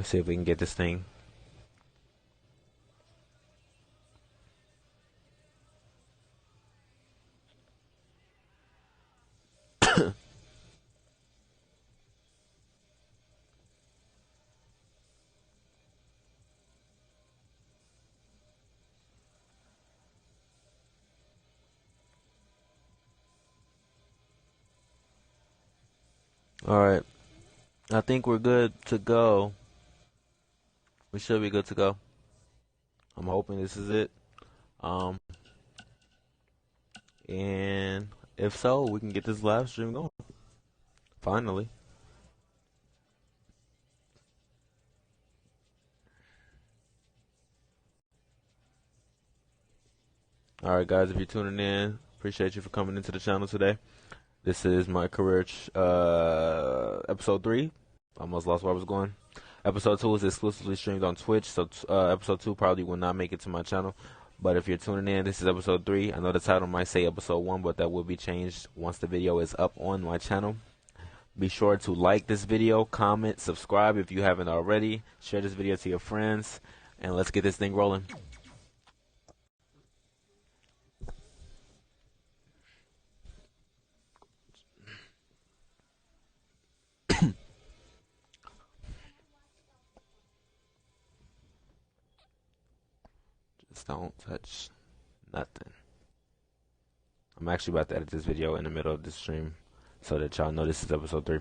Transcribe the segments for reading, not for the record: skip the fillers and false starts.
Let's see if we can get this thing. Alright, I think we're good to go. We should be good to go. I'm hoping this is it. And if so, we can get this live stream going. Finally. Alright guys, if you're tuning in, appreciate you for coming into the channel today. This is my career episode 3. Almost lost where I was going. Episode 2 is exclusively streamed on Twitch, so episode 2 probably will not make it to my channel. But if you're tuning in, this is episode 3. I know the title might say episode 1, but that will be changed once the video is up on my channel. Be sure to like this video, comment, subscribe if you haven't already. Share this video to your friends, and let's get this thing rolling. Don't touch nothing. I'm actually about to edit this video in the middle of the stream so that y'all know this is episode 3.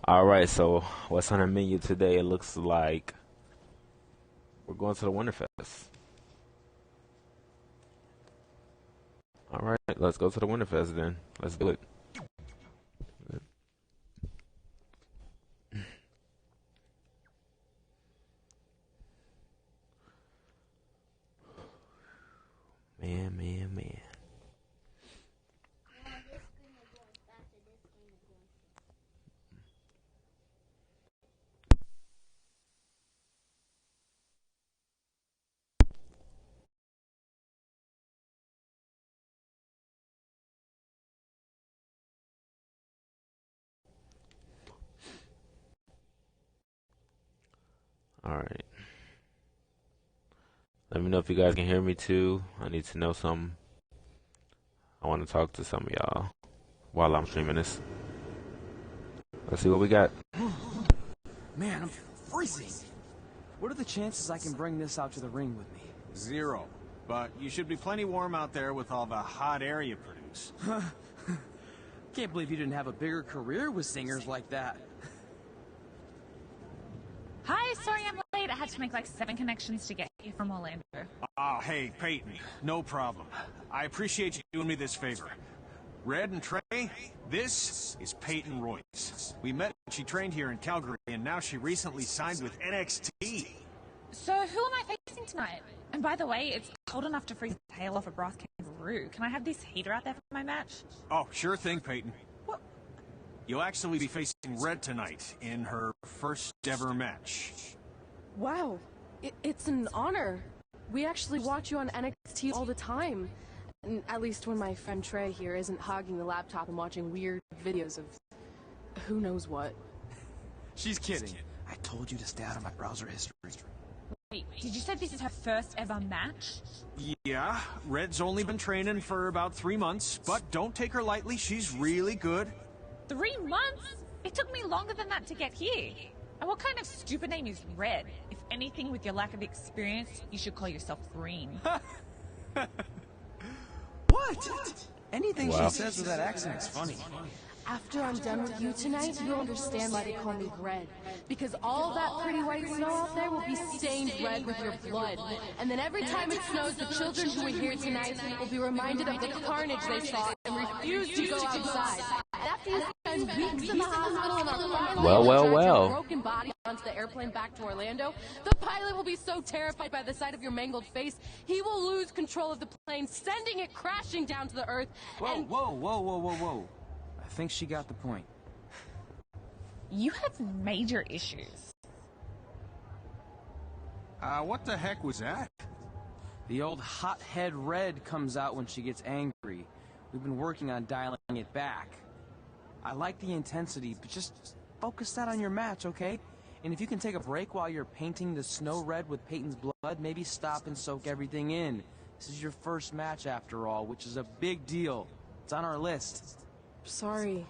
Alright, so what's on the menu today? It looks like we're going to the Winterfest. Alright, let's go to the Winterfest then. Let's do it. Man. Alright. Let me know if you guys can hear me too. I need to know something. I want to talk to some of y'all while I'm streaming this. Let's see what we got. Man, I'm freezing. What are the chances I can bring this out to the ring with me? 0. But you should be plenty warm out there with all the hot air you produce. Can't believe you didn't have a bigger career with singers like that. Hi, sorry I'm late. I had to make like 7 connections to get here from Orlando. Oh, hey, Peyton. No problem. I appreciate you doing me this favor. Red and Trey, this is Peyton Royce. We met when she trained here in Calgary, and now she recently signed with NXT. So who am I facing tonight? And by the way, it's cold enough to freeze the tail off a brass kangaroo. Can I have this heater out there for my match? Oh, sure thing, Peyton. What? You'll actually be facing Red tonight in her first ever match. Wow, it's an honor. We actually watch you on NXT all the time. At least when my friend Trey here isn't hogging the laptop and watching weird videos of who knows what. She's kidding. I told you to stay out of my browser history. Wait, did you say this is her first ever match? Yeah, Red's only been training for about 3 months, but don't take her lightly, she's really good. 3 months? It took me longer than that to get here. And what kind of stupid name is Red? If anything, with your lack of experience, you should call yourself Green. What? Anything she says with that accent is funny. After I'm done with you tonight, you'll understand why they call me Red. Because all that pretty white snow out there will be stained red with your blood. And then every time it snows, the children who are here tonight will be reminded of the carnage they saw and refuse to go outside. After you spend weeks in the hospital and are finally your broken body onto the airplane back to Orlando, the pilot will be so terrified by the sight of your mangled face, he will lose control of the plane, sending it crashing down to the earth. Whoa. I think she got the point. You have major issues. What the heck was that? The old hothead Red comes out when she gets angry. We've been working on dialing it back. I like the intensity, but just focus that on your match, okay? And if you can take a break while you're painting the snow red with Peyton's blood, maybe stop and soak everything in. This is your first match after all, which is a big deal. It's on our list. Sorry.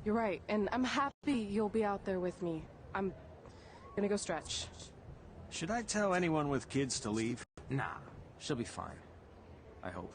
You're right, and I'm happy you'll be out there with me. I'm gonna go stretch. Should I tell anyone with kids to leave? Nah, she'll be fine. I hope.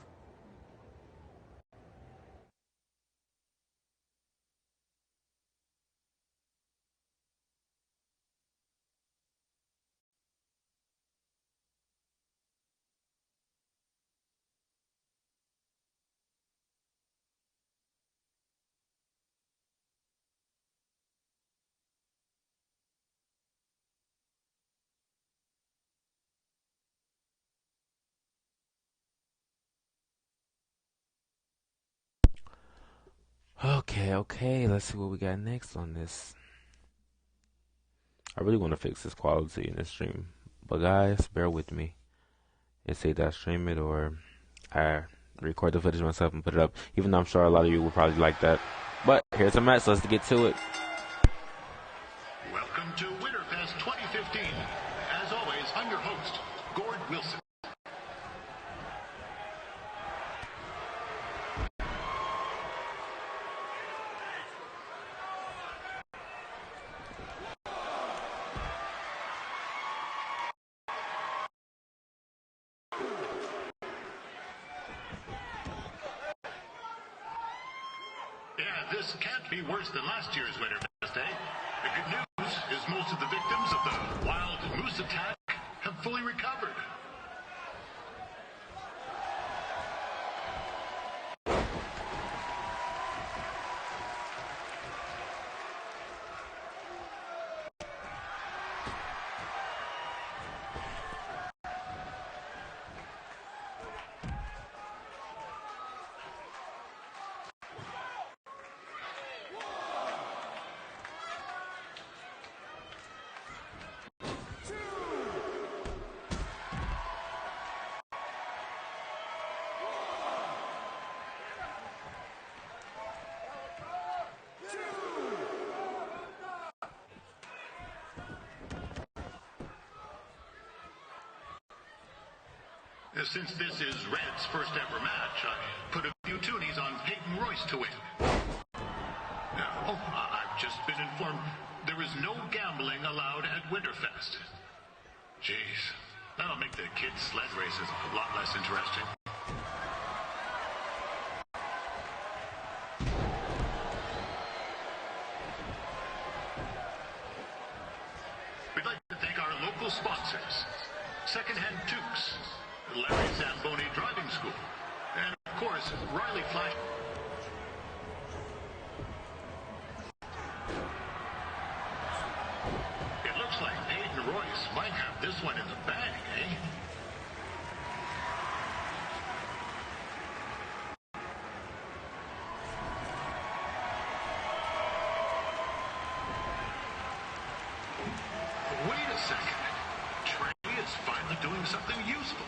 Okay, let's see what we got next on this. I really want to fix this quality in this stream, but guys, bear with me. It's either I stream it or I record the footage myself and put it up, even though I'm sure a lot of you will probably like that. But here's a match, so let's get to it. Welcome to Winterfest 2015. As always, I'm your host, Gord Wilson. This can't be worse than last year's Winterfest, eh? The good news is most of the victims of the wild moose attack have fully recovered. Since this is Red's first ever match, I put a few toonies on Peyton Royce to win. I've just been informed there is no gambling allowed at Winterfest. Jeez, that'll make the kids' sled races a lot less interesting. We'd like to thank our local sponsors, Secondhand Toques, Larry Zamboni Driving School, and of course, Riley Flash. It looks like Peyton Royce might have this one in the bag, eh? Wait a second. Trey is finally doing something useful.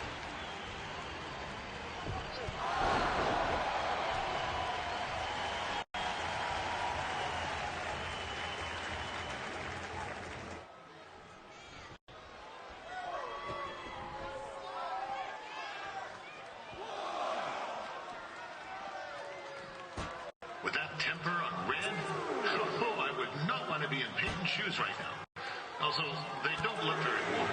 With that temper on Red, I would not want to be in Peyton's shoes right now. Also, they don't look very warm.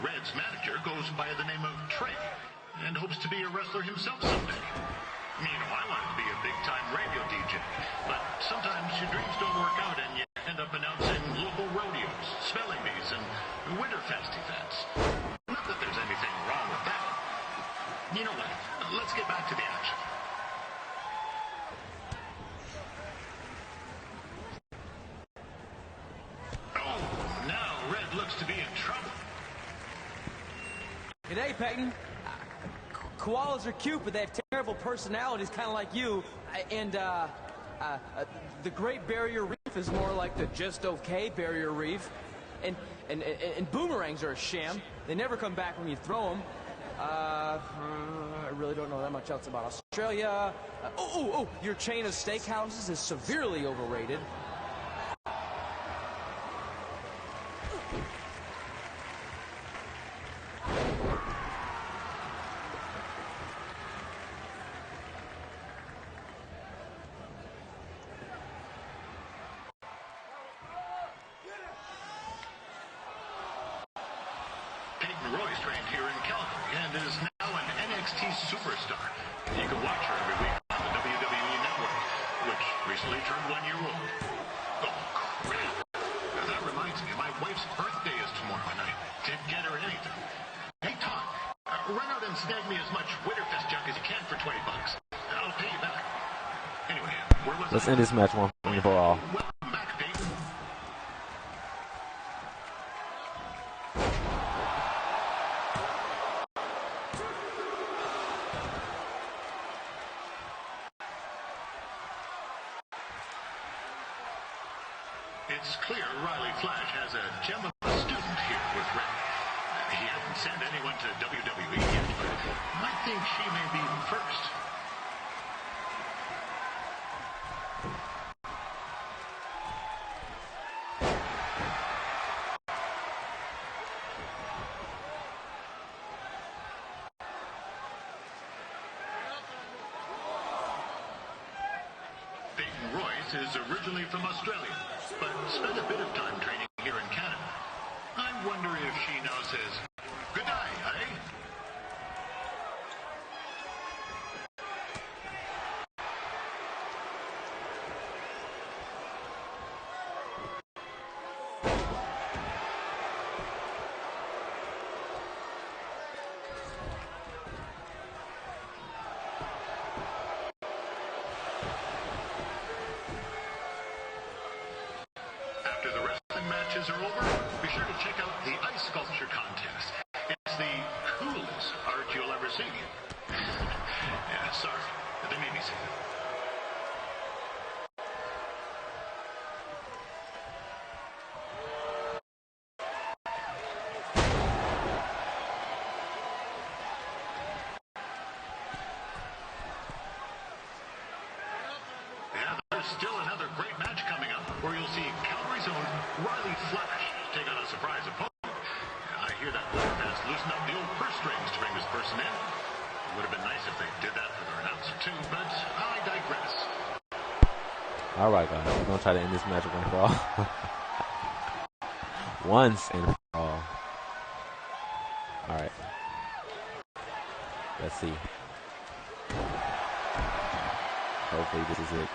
Red's manager goes by the name of Trey and hopes to be a wrestler himself someday. I wanted to be a big-time radio DJ, but sometimes your dreams don't work out and you end up announcing local rodeos, spelling bees, and Winterfest events. Not that there's anything wrong with that. You know what? Let's get back to the action. Oh, now Red looks to be in trouble. G'day, Peyton. Koalas are cute, but they have terrible terrible personalities, kind of like you. The Great Barrier Reef is more like the just okay Barrier Reef. And boomerangs are a sham. They never come back when you throw them. I really don't know that much else about Australia. Your chain of steakhouses is severely overrated. Peyton Royce trained here in Calgary and is now an NXT superstar. You can watch her every week on the WWE Network, which recently turned 1 year old. Oh, crap. Now, that reminds me, my wife's birthday is tomorrow, and I didn't get her anything. Hey, Tom, run out and snag me as much Winterfest junk as you can for $20. I'll pay you back. Anyway, where was Let's end this match one for all. Welcome back, Peyton. It's clear Riley Flash has a gem of a student here with Red. He hasn't sent anyone to WWE yet, but I think she may be first. Peyton Royce is originally from Australia, but spent a bit of time training here in Canada. I wonder if she knows his good night, eh? After the wrestling matches are over, be sure to check out the ice sculpture contest. It's the coolest art you'll ever see. Yeah, sorry. They made me say that. Yeah, there's still another great match coming up where you'll see Calgary's own Riley Flash take on a surprise opponent. I hear that Winterfest loosened up the old purse strings to bring this person in. It would have been nice if they did that for their announcer too, but I digress. Alright, guys. We're going to try to end this match once for all. Once and for all. Alright. Let's see. Hopefully this is it.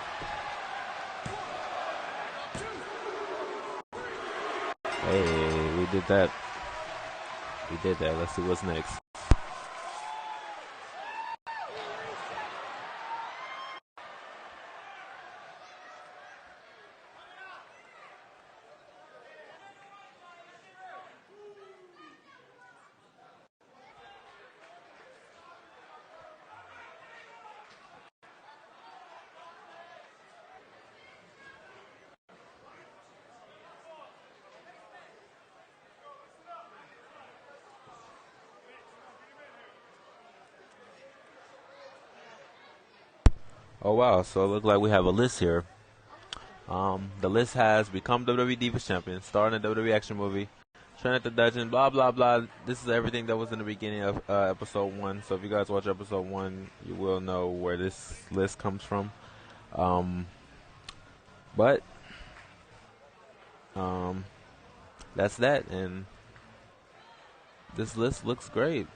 Hey, we did that. We did that. Let's see what's next. Oh wow, so it looks like we have a list here. The list has become WWE Divas Champion, starring in a WWE action movie, train at the dungeon, blah blah blah. This is everything that was in the beginning of episode 1. So if you guys watch episode 1, you will know where this list comes from. But that's that, and this list looks great.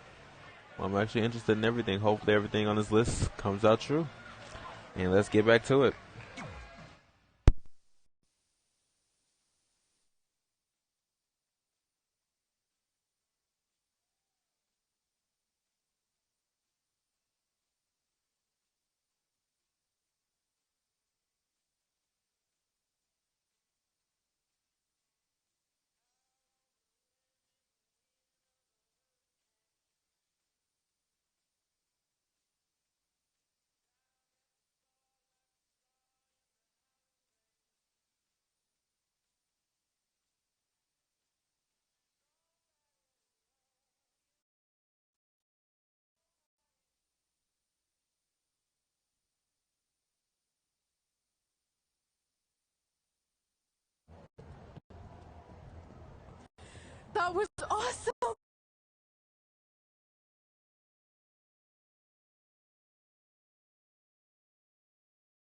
I'm actually interested in everything. Hopefully everything on this list comes out true. And let's get back to it. That was awesome!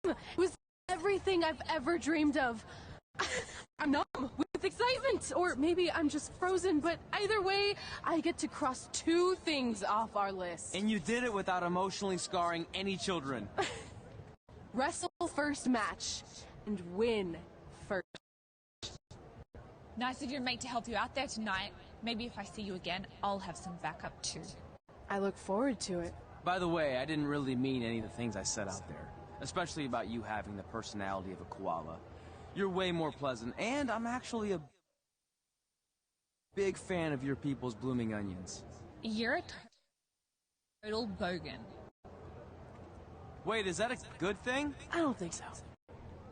It was everything I've ever dreamed of. I'm numb with excitement, or maybe I'm just frozen, but either way, I get to cross 2 things off our list. And you did it without emotionally scarring any children. Wrestle first match, and win first. Nice of your mate to help you out there tonight. Maybe if I see you again, I'll have some backup too. I look forward to it. By the way, I didn't really mean any of the things I said out there. Especially about you having the personality of a koala. You're way more pleasant, and I'm actually a big fan of your people's blooming onions. You're a total bogan. Wait, is that a good thing? I don't think so.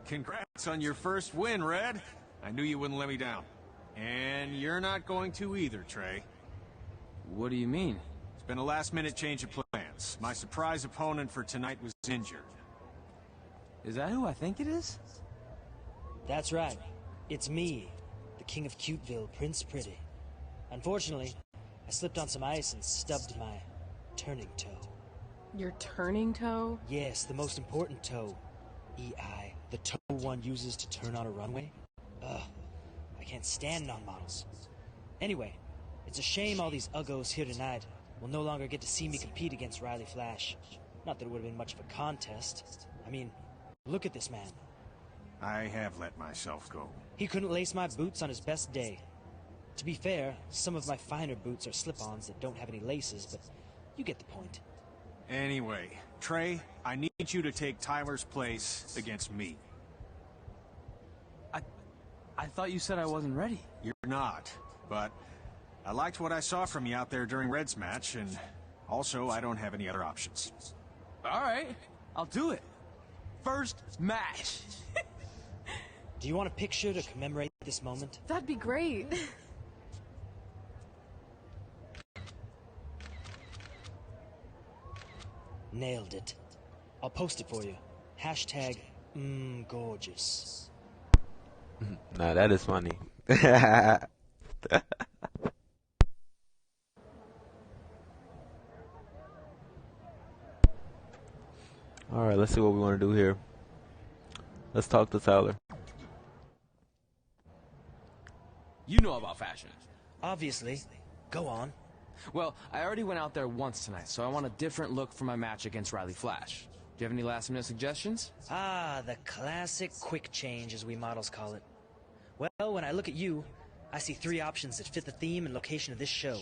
Congrats on your first win, Red. I knew you wouldn't let me down. And you're not going to either, Trey. What do you mean? It's been a last-minute change of plans. My surprise opponent for tonight was injured. Is that who I think it is? That's right. It's me, the King of Cuteville, Prince Pretty. Unfortunately, I slipped on some ice and stubbed my turning toe. Your turning toe? Yes, the most important toe. 𝑒𝑖, the toe one uses to turn on a runway. Ugh, I can't stand non-models. Anyway, it's a shame all these uggos here tonight will no longer get to see me compete against Riley Flash. Not that it would have been much of a contest. I mean, look at this man. I have let myself go. He couldn't lace my boots on his best day. To be fair, some of my finer boots are slip-ons that don't have any laces, but you get the point. Anyway, Trey, I need you to take Tyler's place against me. I thought you said I wasn't ready. You're not, but I liked what I saw from you out there during Red's match, and also I don't have any other options. All right, I'll do it. First match. Do you want a picture to commemorate this moment? That'd be great. Nailed it. I'll post it for you. Hashtag gorgeous. Nah, that is funny. Alright, let's see what we want to do here. Let's talk to Tyler. You know about fashion. Obviously. Go on. Well, I already went out there once tonight, so I want a different look for my match against Riley Flash. Do you have any last-minute suggestions? Ah, the classic quick change, as we models call it. Well, when I look at you, I see 3 options that fit the theme and location of this show.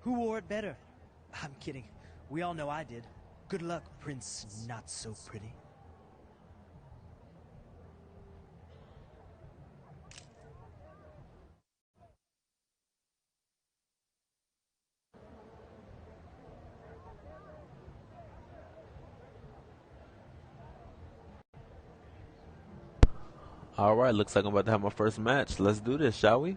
Who wore it better? I'm kidding. We all know I did. Good luck, Prince Not So Pretty. Alright, looks like I'm about to have my first match. Let's do this, shall we?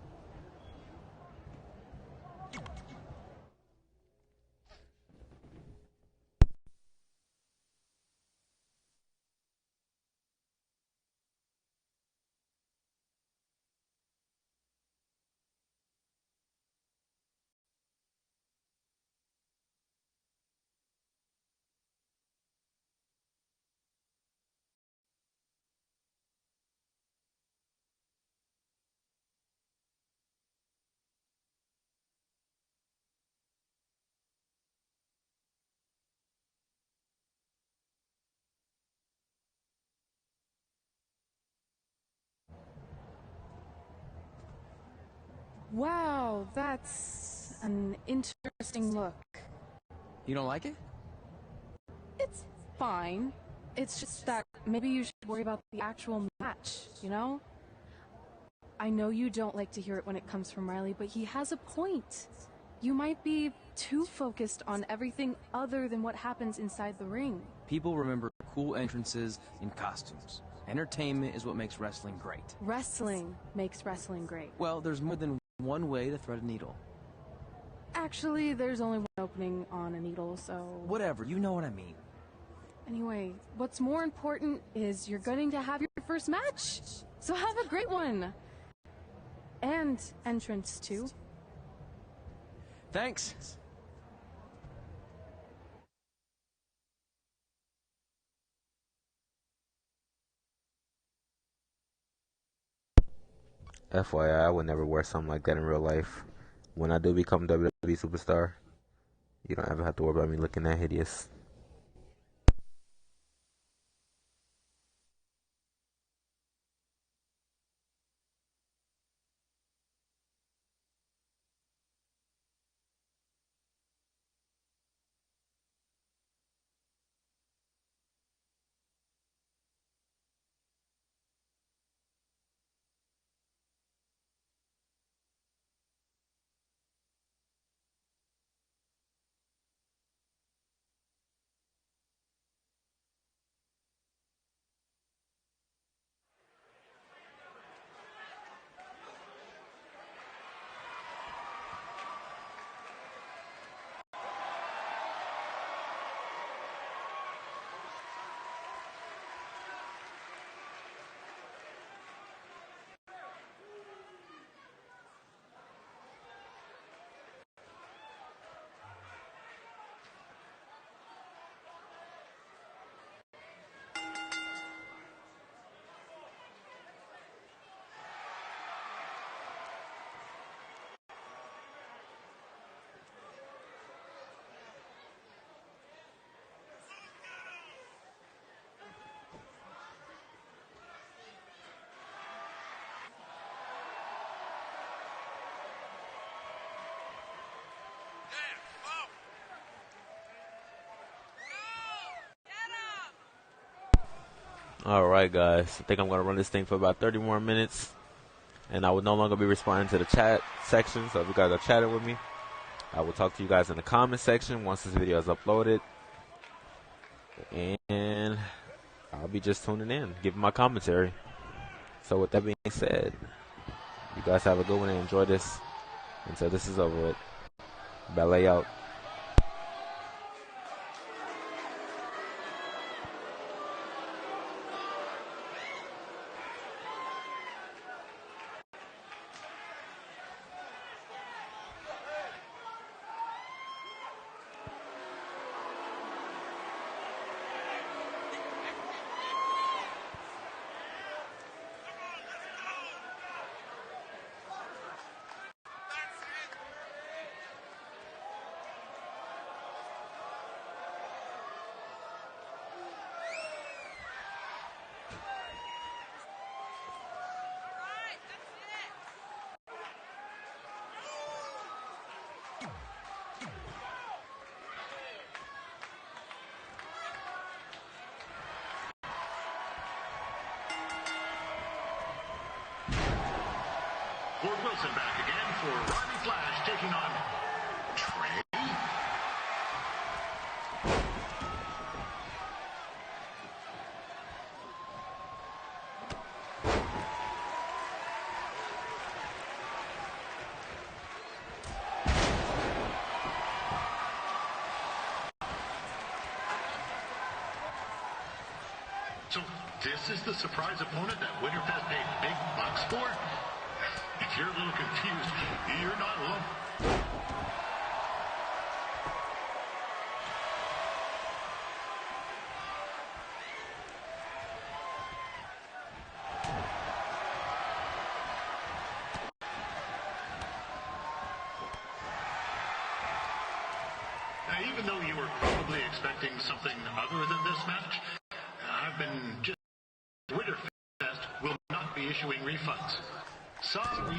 Wow, that's an interesting look. You don't like it? It's fine. It's just that maybe you should worry about the actual match, you know? I know you don't like to hear it when it comes from Riley, but he has a point. You might be too focused on everything other than what happens inside the ring. People remember cool entrances and costumes. Entertainment is what makes wrestling great. Wrestling makes wrestling great. Well, there's more than one way to thread a needle. Actually, there's only one opening on a needle, so... Whatever, you know what I mean. Anyway, what's more important is you're going to have your first match. So have a great one. And entrance, too. Thanks. FYI, I would never wear something like that in real life. When I do become WWE superstar, you don't ever have to worry about me looking that hideous. Alright guys, I think I'm going to run this thing for about 30 more minutes. And I will no longer be responding to the chat section. So if you guys are chatting with me, I will talk to you guys in the comment section once this video is uploaded. And I'll be just tuning in, giving my commentary. So with that being said, you guys have a good one and enjoy this until this is over with. Ballet out. Ford Wilson back again for Rodney Flash taking on Trey. So this is the surprise opponent that Winterfest paid big bucks for? If you're a little confused, you're not alone. Now, even though you were probably expecting something other than this match, I've been just... Winterfest will not be issuing refunds. Sorry.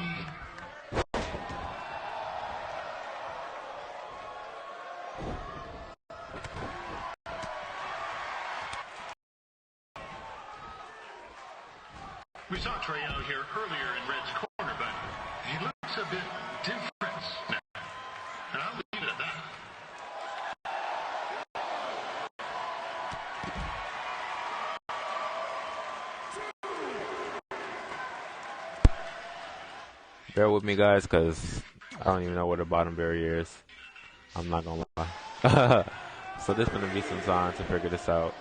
We saw Trey out here earlier in Red's corner, but he looks a bit different now. And I'll leave it at that. Bear with me, guys, because I don't even know where the bottom barrier is. I'm not going to lie. So there's going to be some time to figure this out.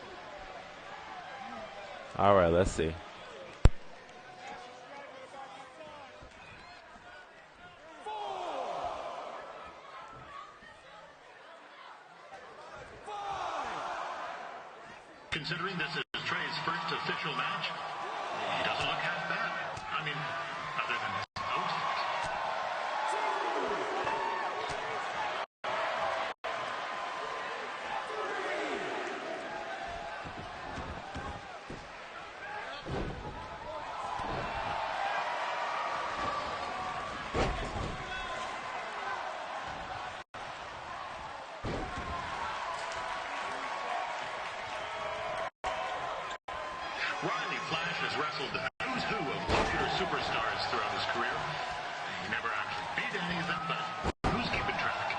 All right, let's see. Considering this is Trey's first official match, he doesn't look half bad. I mean, other than his nose. Riley Flash has wrestled the who's who of popular superstars throughout his career. He never actually beat any of them, but who's keeping track?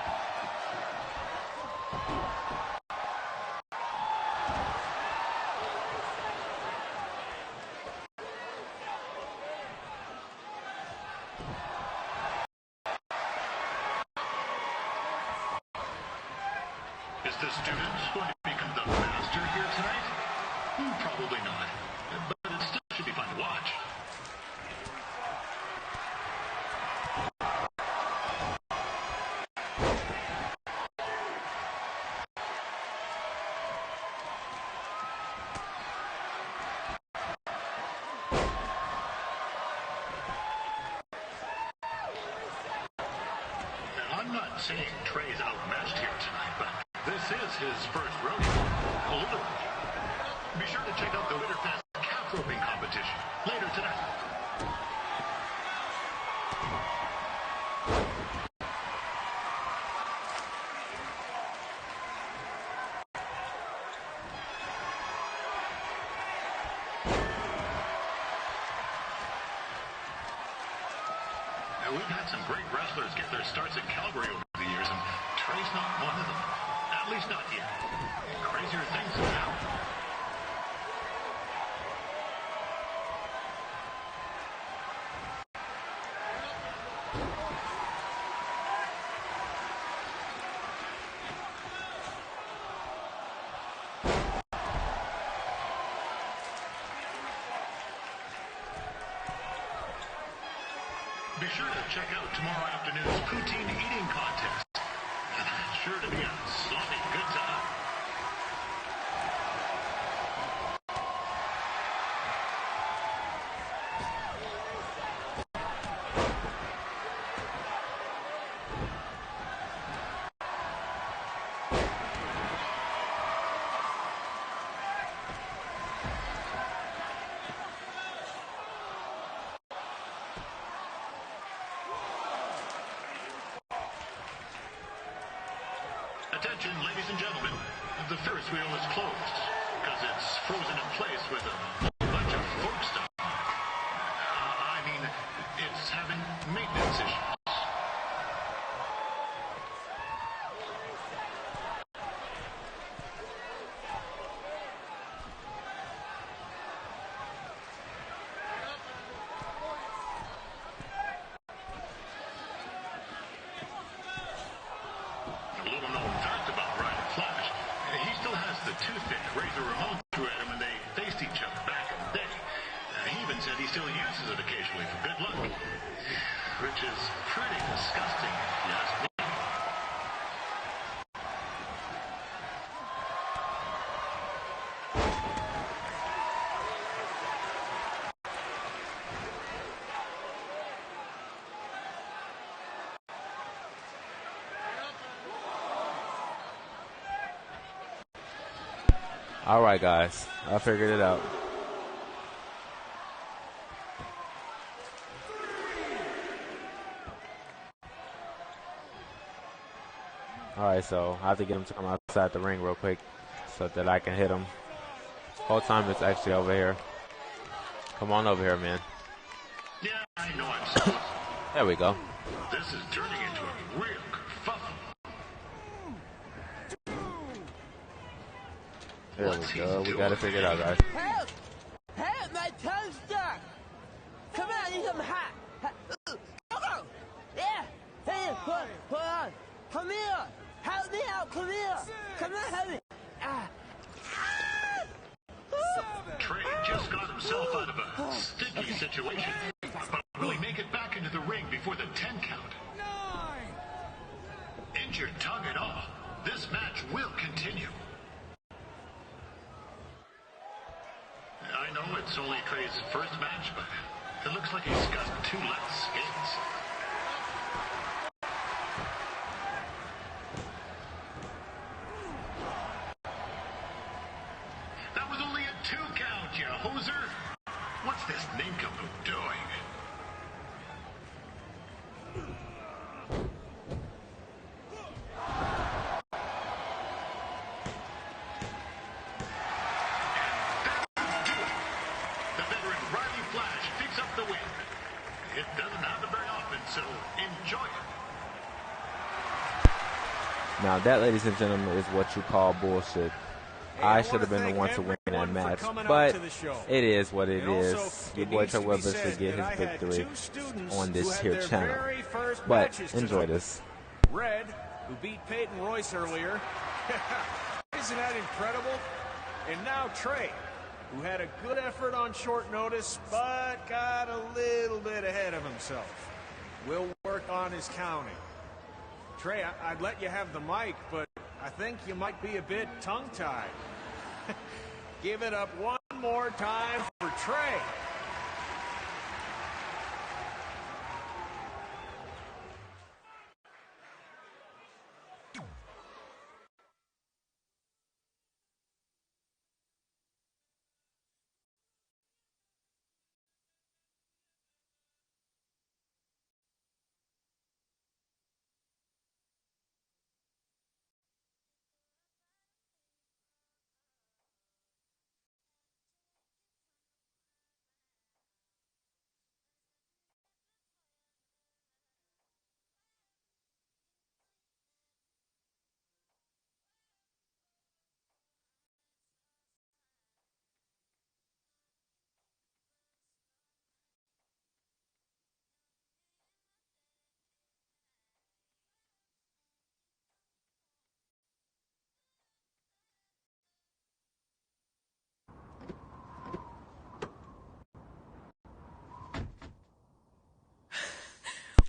Is the student going to become the master here tonight? Probably not, but it still should be fun to watch. Now, I'm not saying Trey's outmatched here tonight, but this is his first rodeo. Literally. Be sure to check out the Winterfest calf roping competition later tonight. Now, we've had some great wrestlers get their starts in Calgary over the years, and Trey's not one of them. At least not yet. Crazier things have happened. Be sure to check out tomorrow afternoon's poutine eating contest. Sure to be a sloppy good time. Attention, ladies and gentlemen. The Ferris wheel is closed because it's frozen in place with a bunch of folk stuff. I mean, it's having maintenance issues. Toothpick razor Ramon threw at him when they faced each other back in the day. He even said he still uses it occasionally for good luck, which is pretty disgusting if you ask me. All right, guys. I figured it out. All right, so I have to get him to come outside the ring real quick so that I can hit him. Whole time it's actually over here. Come on over here, man. Yeah, I know I'm sorry. There we go. This is turning into a real kerfuffle. There we go. We got to figure it out, guys. Help! Help! My tongue's stuck! Come on, I need some hot! Go! Yeah! Hey, hold on! Come here! Help me out! Come here! Come on, help me! Trey just got before the 10 count. 9! Injured tongue and all, this match will continue. I know it's only Trey's first match, but it looks like he's got 2 left skates. That was only a 2 count, you hoser. What's this nincompoop doing? It doesn't happen very often, so enjoy it. Now that, ladies and gentlemen, is what you call bullshit. I should have been the one to win that match, but it is what it is. Your boy Treybaile should get his victory on this here channel. But enjoy this. Red, who beat Peyton Royce earlier. Isn't that incredible? And now Trey, who had a good effort on short notice, but got a little bit ahead of himself. We'll work on his counting. Trey, I'd let you have the mic, but I think you might be a bit tongue-tied. Give it up one more time for Trey.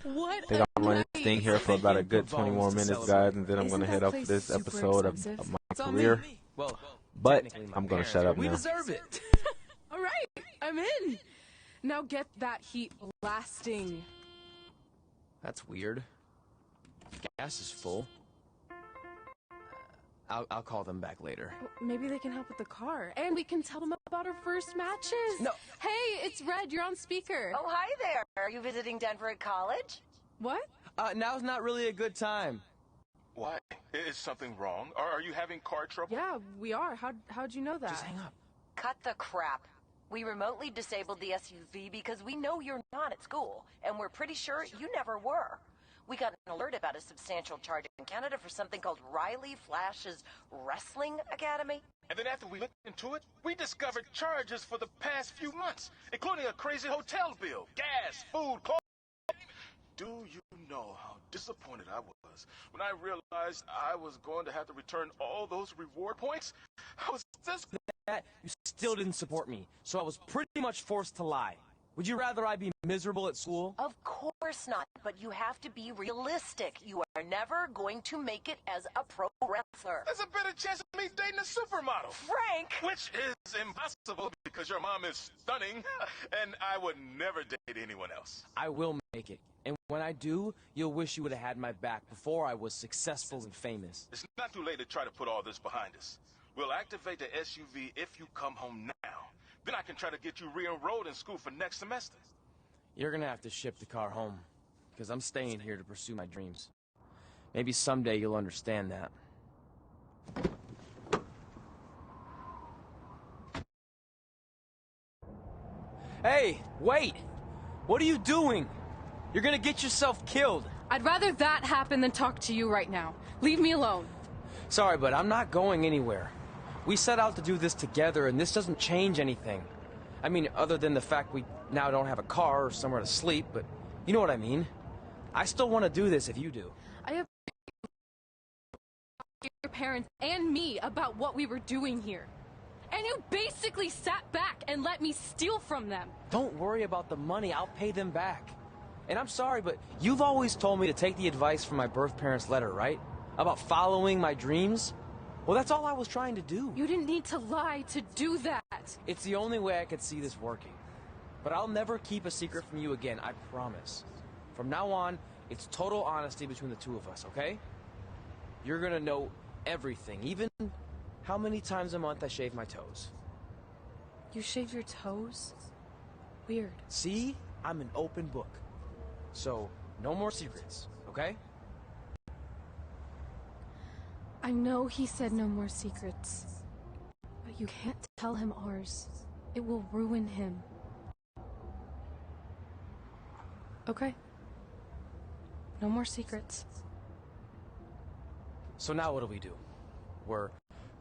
What? I think I'm running this thing here for about a good 20 more minutes, guys, and then I'm going to head off this episode of my career. But I'm going to shut up now. We deserve it. All right, I'm in. Now get that heat blasting. That's weird. Gas is full. I'll call them back later. Maybe they can help with the car, and we can tell them about our first matches. No. Hey, it's Red. You're on speaker. Oh, hi there. Are you visiting Denver at college? What? Now's not really a good time. Why? Is something wrong? Or are you having car trouble? Yeah, we are. How'd you know that? Just hang up. Cut the crap. We remotely disabled the SUV because we know you're not at school, and we're pretty sure you never were. We got an alert about a substantial charge in Canada for something called Riley Flash's Wrestling Academy. And then after we looked into it, we discovered charges for the past few months, including a crazy hotel bill, gas, food, clothes. Do you know how disappointed I was when I realized I was going to have to return all those reward points? I was just... That you still didn't support me, so I was pretty much forced to lie. Would you rather I be miserable at school? Of course not, but you have to be realistic. You are never going to make it as a pro wrestler. There's a better chance of me dating a supermodel. Frank! Which is impossible because your mom is stunning, and I would never date anyone else. I will make it. And when I do, you'll wish you would have had my back before I was successful and famous. It's not too late to try to put all this behind us. We'll activate the SUV if you come home now. Then I can try to get you re-enrolled in school for next semester. You're gonna have to ship the car home, because I'm staying here to pursue my dreams. Maybe someday you'll understand that. Hey, wait! What are you doing? You're gonna get yourself killed. I'd rather that happen than talk to you right now. Leave me alone. Sorry, but I'm not going anywhere. We set out to do this together, and this doesn't change anything. I mean, other than the fact we now don't have a car or somewhere to sleep, but you know what I mean. I still want to do this if you do. I have your parents and me about what we were doing here. And you basically sat back and let me steal from them. Don't worry about the money. I'll pay them back. And I'm sorry, but you've always told me to take the advice from my birth parents' letter, right? About following my dreams? Well, that's all I was trying to do. You didn't need to lie to do that. It's the only way I could see this working. But I'll never keep a secret from you again, I promise. From now on, it's total honesty between the two of us, okay? You're gonna know everything, even how many times a month I shave my toes. You shave your toes? Weird. See? I'm an open book. So, no more secrets, okay? I know he said no more secrets, but you can't tell him ours. It will ruin him. Okay. No more secrets. So now what do we do? We're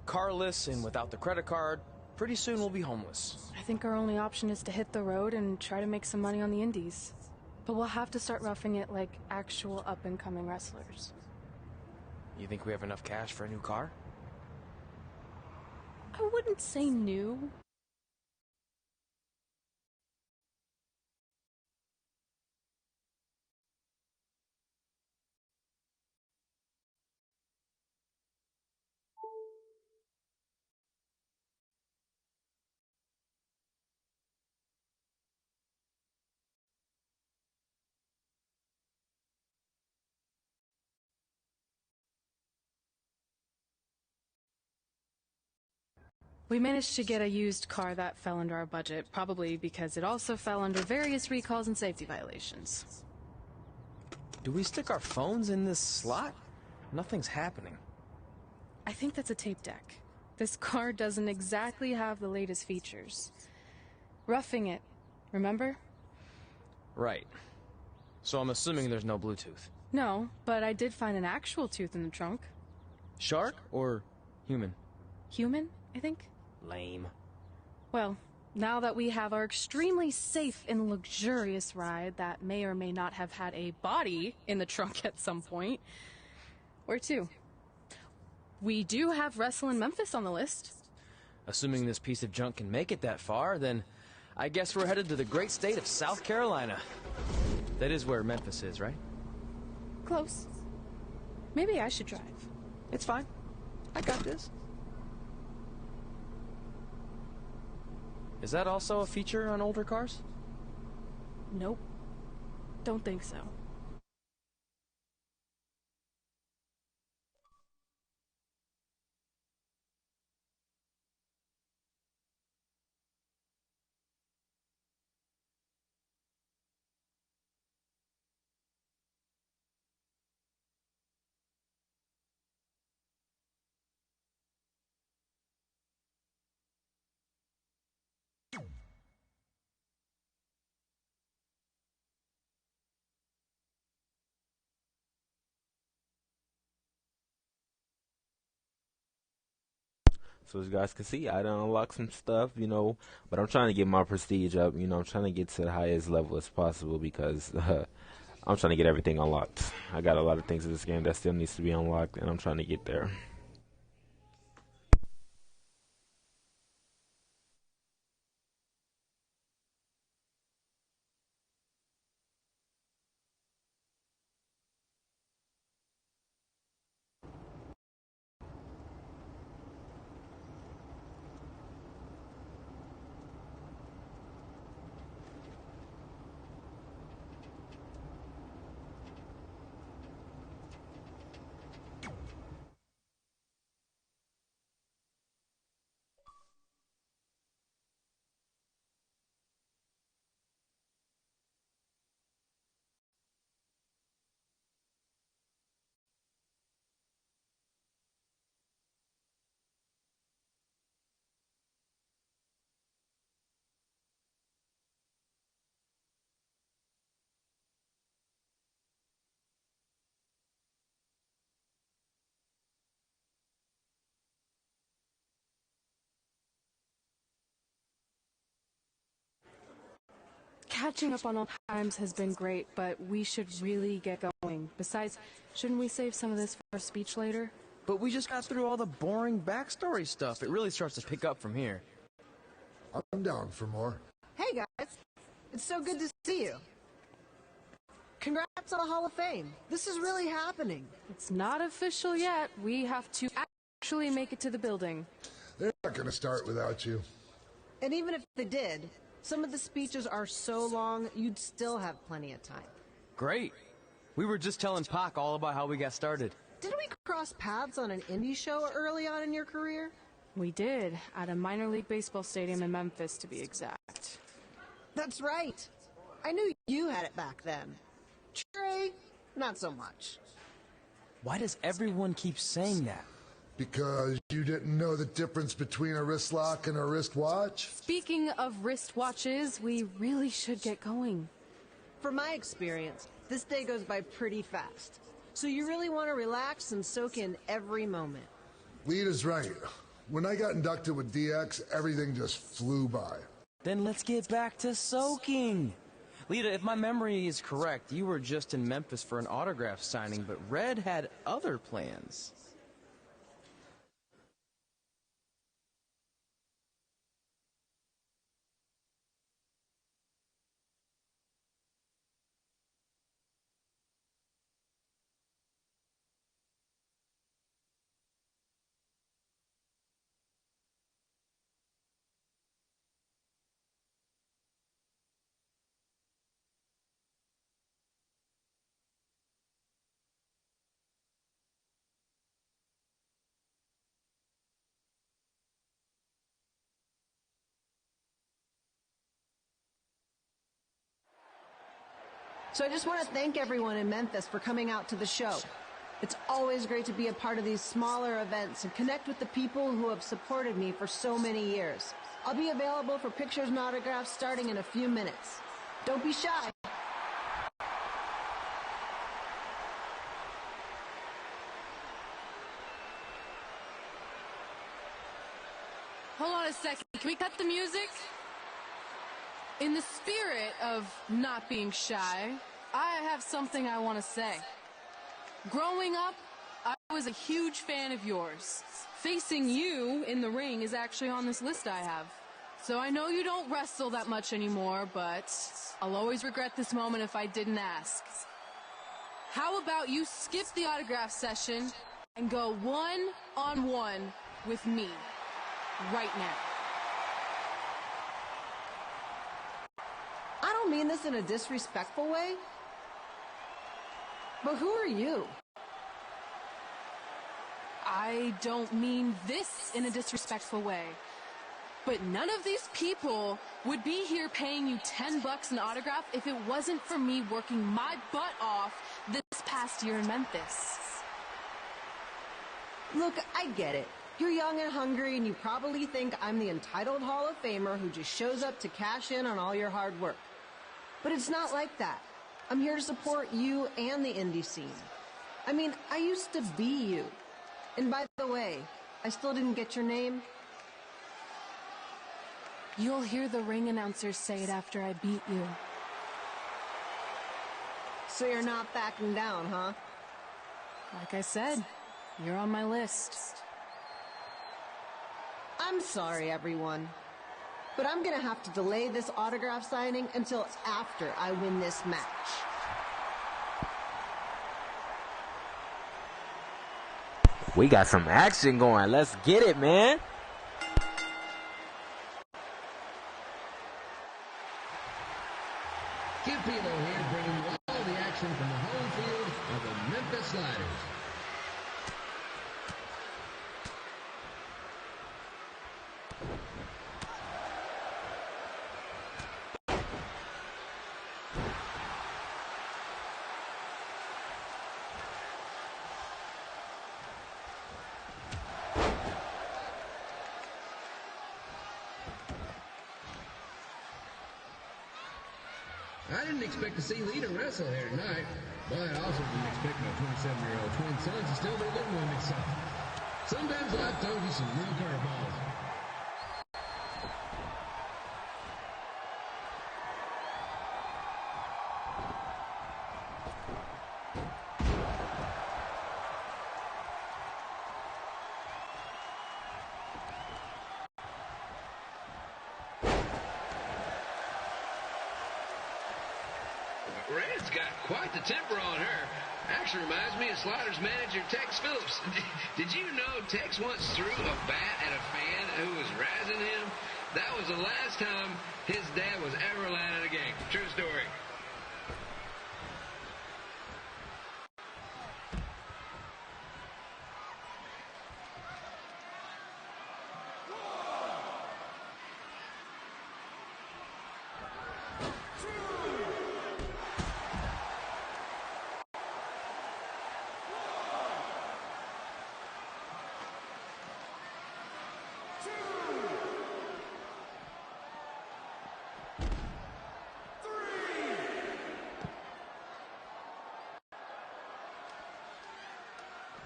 carless and without the credit card. Pretty soon we'll be homeless. I think our only option is to hit the road and try to make some money on the indies. But we'll have to start roughing it like actual up-and-coming wrestlers. You think we have enough cash for a new car? I wouldn't say new. We managed to get a used car that fell under our budget, probably because it also fell under various recalls and safety violations. Do we stick our phones in this slot? Nothing's happening. I think that's a tape deck. This car doesn't exactly have the latest features. Roughing it, remember? Right. So I'm assuming there's no Bluetooth. No, but I did find an actual tooth in the trunk. Shark or human? Human, I think. Lame. Well, now that we have our extremely safe and luxurious ride that may or may not have had a body in the trunk at some point, where to? We do have Wrestle in Memphis on the list. Assuming this piece of junk can make it that far, then I guess we're headed to the great state of South Carolina. That is where Memphis is, right? Close. Maybe I should drive. It's fine. I got this. Is that also a feature on older cars? Nope. Don't think so. So as you guys can see, I done unlocked some stuff, but I'm trying to get my prestige up. I'm trying to get to the highest level as possible because I'm trying to get everything unlocked. I got a lot of things in this game that still needs to be unlocked, and I'm trying to get there. Catching up on old times has been great, but we should really get going. Besides, shouldn't we save some of this for a speech later? But we just got through all the boring backstory stuff. It really starts to pick up from here. I'm down for more. Hey guys, it's so good to see you. Congrats on the Hall of Fame. This is really happening. It's not official yet. We have to actually make it to the building. They're not going to start without you. And even if they did, some of the speeches are so long, you'd still have plenty of time. Great. We were just telling Pac all about how we got started. Didn't we cross paths on an indie show early on in your career? We did, at a minor league baseball stadium in Memphis, to be exact. That's right. I knew you had it back then. Trey, not so much. Why does everyone keep saying that? Because you didn't know the difference between a wrist lock and a wristwatch? Speaking of wristwatches, we really should get going. From my experience, this day goes by pretty fast. So you really want to relax and soak in every moment. Lita's right. When I got inducted with DX, everything just flew by. Then let's get back to soaking. Lita, if my memory is correct, you were just in Memphis for an autograph signing, but Red had other plans. So I just want to thank everyone in Memphis for coming out to the show. It's always great to be a part of these smaller events and connect with the people who have supported me for so many years. I'll be available for pictures and autographs starting in a few minutes. Don't be shy. Hold on a second. Can we cut the music? In the spirit of not being shy, I have something I want to say. Growing up, I was a huge fan of yours. Facing you in the ring is actually on this list I have. So I know you don't wrestle that much anymore, but I'll always regret this moment if I didn't ask. How about you skip the autograph session and go one-on-one with me right now? I don't mean this in a disrespectful way, but who are you? I don't mean this in a disrespectful way, but none of these people would be here paying you $10 an autograph if it wasn't for me working my butt off this past year in Memphis. Look, I get it. You're young and hungry, and you probably think I'm the entitled Hall of Famer who just shows up to cash in on all your hard work. But it's not like that. I'm here to support you and the indie scene. I mean, I used to be you. And by the way, I still didn't get your name. You'll hear the ring announcers say it after I beat you. So you're not backing down, huh? Like I said, you're on my list. I'm sorry, everyone. But I'm gonna have to delay this autograph signing until after I win this match. We got some action going. Let's get it, man. Kid Pilo here, bringing you all the action from the home field of the Memphis Sliders. I didn't expect to see Lita wrestle here tonight, but I also didn't expect my 27-year-old twin sons to still be living with me, so sometimes life throws you some real curveballs. Red's got quite the temper on her. Actually reminds me of Slaughter's manager, Tex Phillips. Did you know Tex once threw a bat at a fan who was razzing him? That was the last time his dad was ever allowed at a game. True story.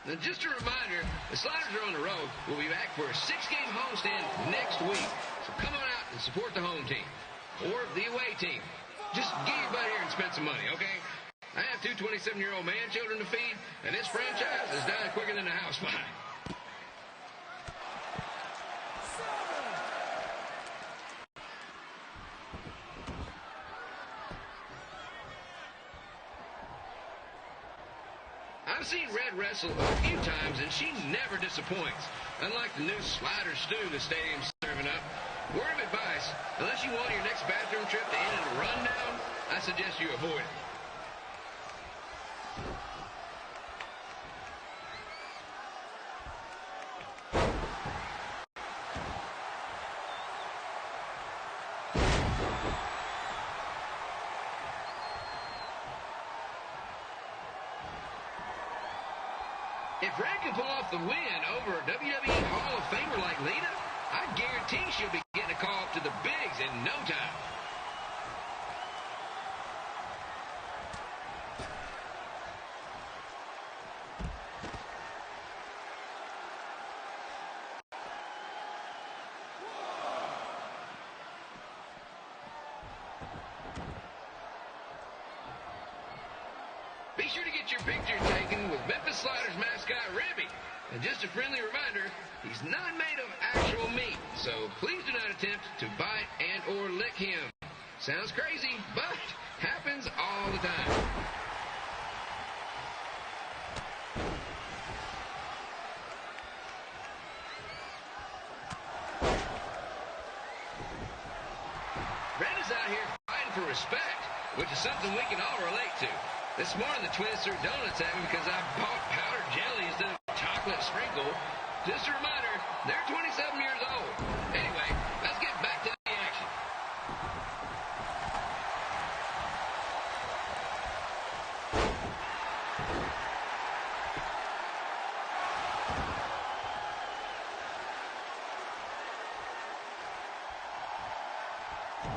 Now, just a reminder, the Sliders are on the road. We'll be back for a 6-game homestand next week. So come on out and support the home team or the away team. Just get your butt here and spend some money, okay? I have 2 27-year-old man children to feed, and this franchise is dying quicker than the house fire. I've seen Red wrestle a few times, and she never disappoints. Unlike the new slider stew the stadium's serving up. Word of advice, unless you want your next bathroom trip to end in a rundown, I suggest you avoid it. If Red can pull off the win over a WWE Hall of Famer like Lita, I guarantee she'll be getting a call up to the bigs in no time. Be sure to get your picture taken with Memphis Sliders mascot Ribby. And just a friendly reminder, he's not made of actual meat, so please do not attempt to bite and or lick him. Sounds crazy, but happens all the time. Red is out here fighting for respect, which is something we can all relate to. This morning, the twins threw donuts at me because I bought powdered jelly instead of chocolate sprinkle. Just a reminder, they're 27 years old. Anyway, let's get back to the action.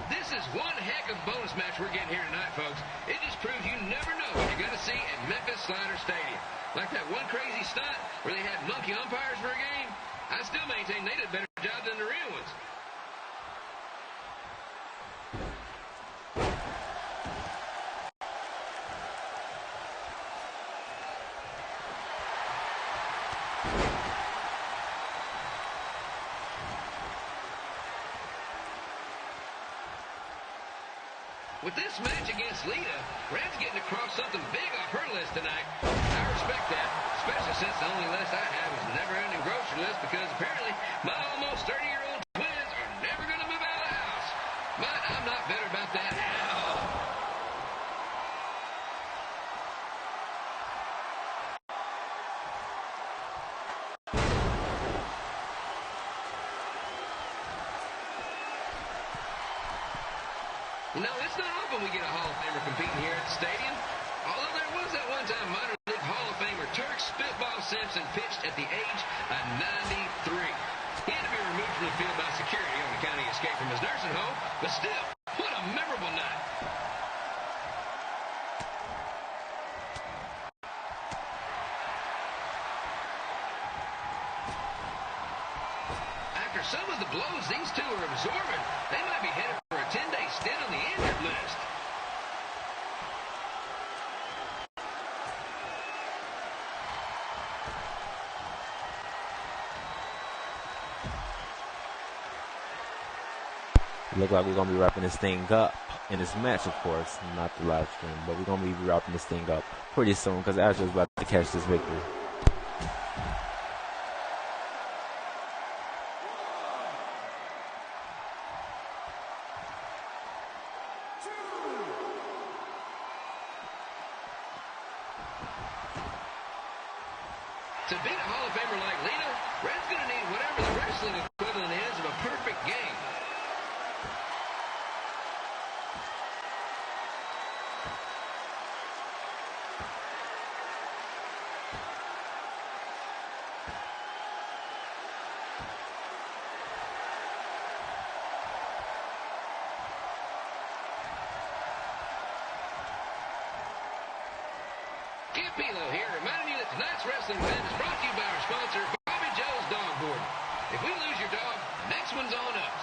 This is one heck of a bonus match we're getting here tonight, folks. It just proves you never know what you're going to see at Memphis Slider Stadium. Like that one crazy stunt where they had monkey umpires for a game, I still maintain they did a better job than the real ones. With this match against Lita, Red's getting across something big off her list tonight. I respect that, especially since the only list I have is a never-ending grocery list because apparently my almost 30-year-old twins are never going to move out of the house. But I'm not bitter about that at all. You know, it's not often we get a Hall of Famer competing here at the stadium. Although there was that one time minor league Hall of Famer Turk Spitball Simpson pitched at the age of 93. He had to be removed from the field by security on account of escape from his nursing home, but still, what a memorable night. After some of the blows these two are absorbing, they might be headed for a 10-day stint on the injured list. Look like we're gonna be wrapping this thing up in this match, of course, not the live stream, but we're gonna be wrapping this thing up pretty soon because Azrael's about to catch this victory. To beat a Hall of Famer like Lita, Red's going to need whatever the wrestling equivalent is of a perfect game. Pilo here, reminding you that tonight's wrestling event is brought to you by our sponsor, Bobby Joe's Dog Board. If we lose your dog, next one's on us.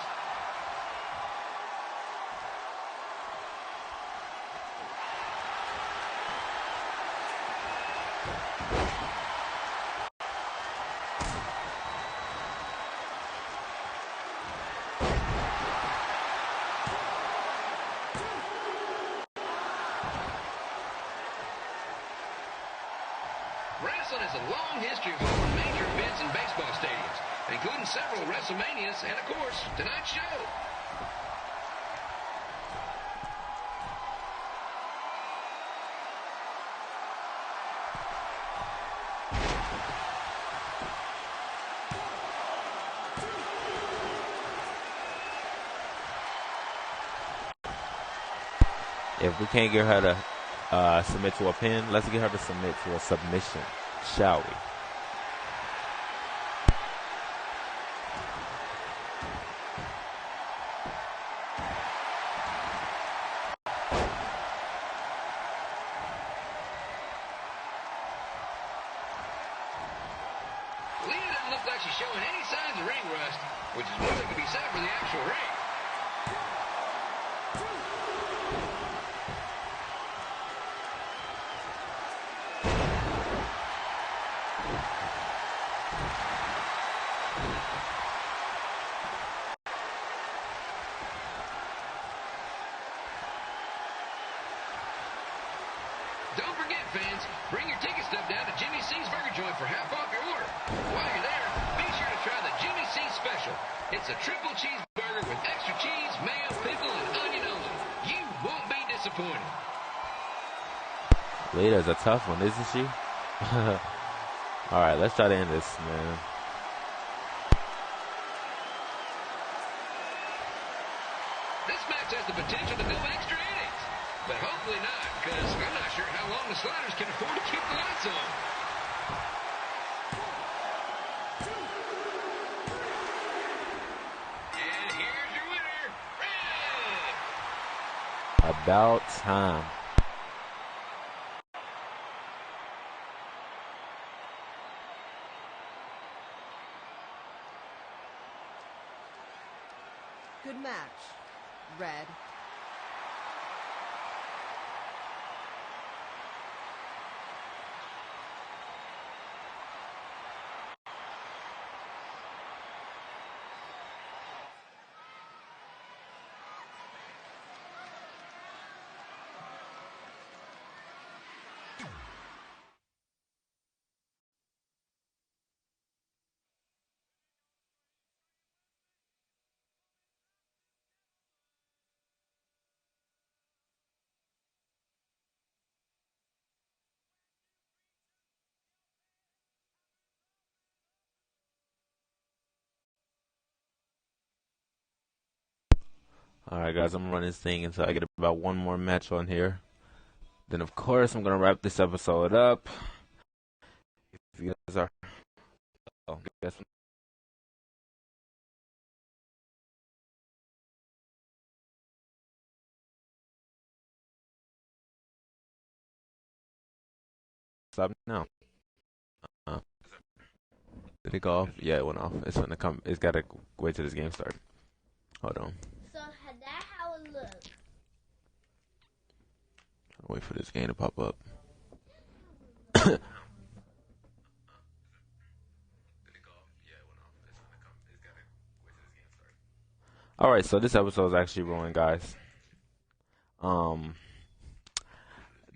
Wrestling has a long history of holding major events in baseball stadiums, including several WrestleManias and, of course, tonight's show. If we can't get her to submit to a pin, let's get her to submit to a submission, shall we? Lita doesn't look like she's showing any signs of ring rust, which is more than can be said for the actual ring. Don't forget, fans, bring your ticket stub down to Jimmy C's Burger Joint for half off your order. While you're there, be sure to try the Jimmy C Special. It's a triple cheeseburger with extra cheese, mayo, pickle, and onion only. You won't be disappointed. Lita's a tough one, isn't she? Alright, let's try to end this, man. This match has the potential to go extra innings, but hopefully not, because I'm not sure how long the Sliders can afford to keep the lights on. And here's your winner, Red! About time. Good match, Red. Alright, guys, I'm gonna run this thing until I get about one more match on here. Then, of course, I'm gonna wrap this episode up. If you guys are. Oh, guess. Stop now. Did it go off? Yeah, it went off. It's gonna come. It's gotta wait till this game starts. Hold on. So that's how it looks. Wait for this game to pop up. Alright, so this episode is actually rolling, guys. The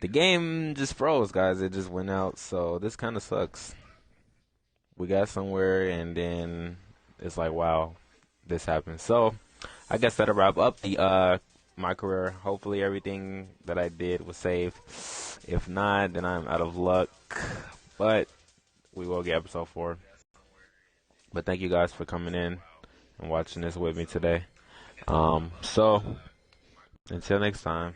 game just froze, guys. It just went out, so this kind of sucks. We got somewhere, and then it's like, wow, this happened. So, I guess that'll wrap up the my career. Hopefully, everything that I did was saved. If not, then I'm out of luck. But we will get episode 4. But thank you guys for coming in and watching this with me today. So, until next time.